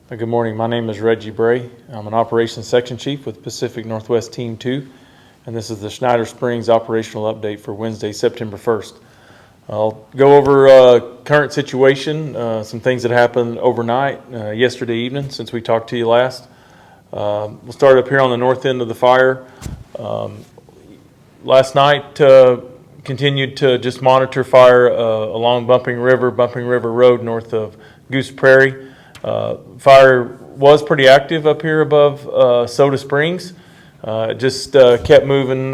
Good morning. My name is Reggie Bray. I'm an Operations Section Chief with Pacific Northwest Team 2, and this is the Schneider Springs operational update for Wednesday, September 1st. I'll go over current situation, some things that happened overnight, yesterday evening since we talked to you last. We'll start up here on the north end of the fire. Last night, continued to just monitor fire along Bumping River Road north of Goose Prairie. Fire was pretty active up here above Soda Springs. It just kept moving,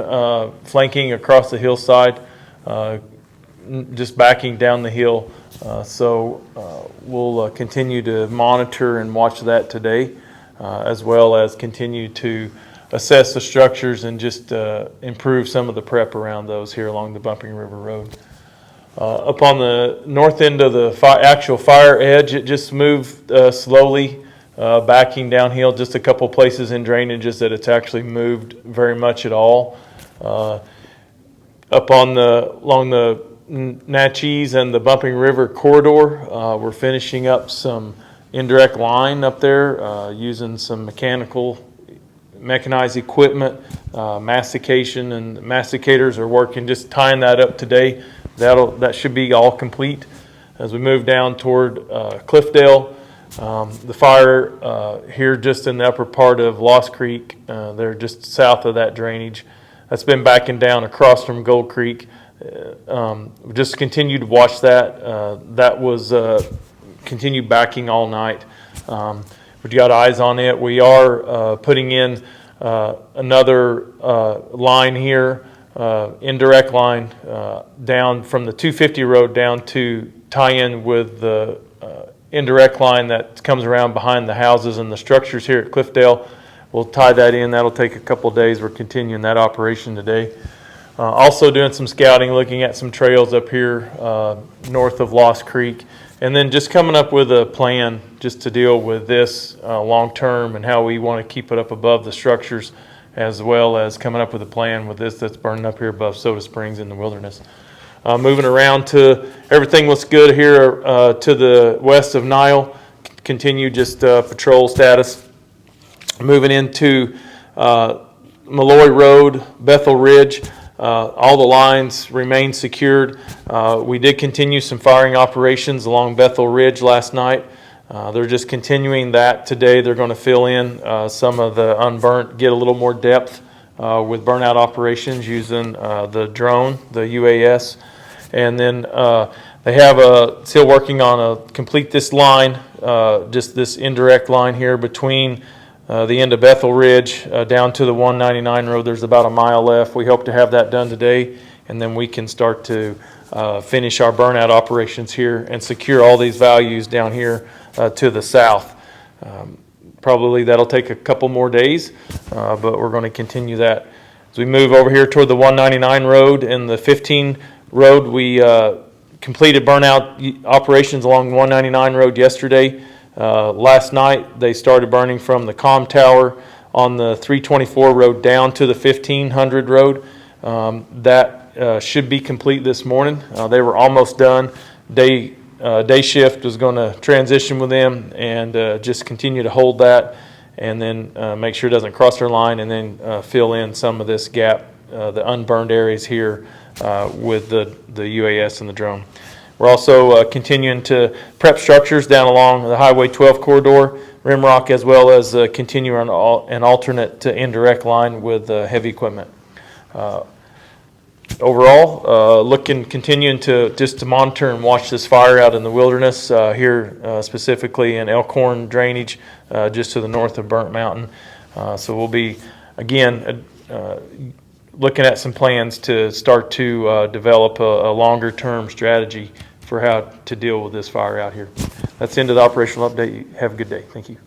flanking across the hillside, just backing down the hill. So we'll continue to monitor and watch that today, as well as continue to assess the structures and just improve some of the prep around those here along the Bumping River Road. Up on the north end of the actual fire edge, it just moved slowly, backing downhill, just a couple places in drainages that it's actually moved very much at all. Up on along the Natchez and the Bumping River corridor, we're finishing up some indirect line up there, using some mechanized equipment. Mastication and masticators are working, just tying that up today. That should be all complete. As we move down toward Cliffdale, the fire here just in the upper part of Lost Creek, they're just south of that drainage. That's been backing down across from Gold Creek. Just continued to watch that. That was continued backing all night. We've got eyes on it. We are putting in another line here, indirect line down from the 250 road down to tie in with the indirect line that comes around behind the houses and the structures here at Cliffdale. We'll tie that in. That'll take a couple of days. We're continuing that operation today. Also doing some scouting, looking at some trails up here north of Lost Creek, and then just coming up with a plan just to deal with this long term and how we want to keep it up above the structures, as well as coming up with a plan with this that's burning up here above Soda Springs in the wilderness. Moving around to everything looks good here to the west of Nile. Continue just patrol status. Moving into Malloy Road, Bethel Ridge. All the lines remain secured. We did continue some firing operations along Bethel Ridge last night. They're just continuing that today. They're going to fill in some of the unburnt, get a little more depth with burnout operations using the drone, the UAS. And then they have still working on complete this line, just this indirect line here between the end of Bethel Ridge down to the 199 road. There's about a mile left. We hope to have that done today, and then we can start to finish our burnout operations here and secure all these values down here to the south. Probably that'll take a couple more days, but we're going to continue that. As we move over here toward the 199 road and the 15 road, we completed burnout operations along 199 road yesterday. Last night they started burning from the comm tower on the 324 road down to the 1500 road. That should be complete this morning. They were almost done. Day shift was going to transition with them and just continue to hold that, and then make sure it doesn't cross their line, and then fill in some of this gap, the unburned areas here with the UAS and the drone. We're also continuing to prep structures down along the Highway 12 corridor, Rimrock, as well as continue on an alternate to indirect line with heavy equipment. Overall, continuing to monitor and watch this fire out in the wilderness here, specifically in Elkhorn drainage, just to the north of Burnt Mountain. So we'll be again looking at some plans to start to develop a longer-term strategy for how to deal with this fire out here. That's the end of the operational update. Have a good day. Thank you.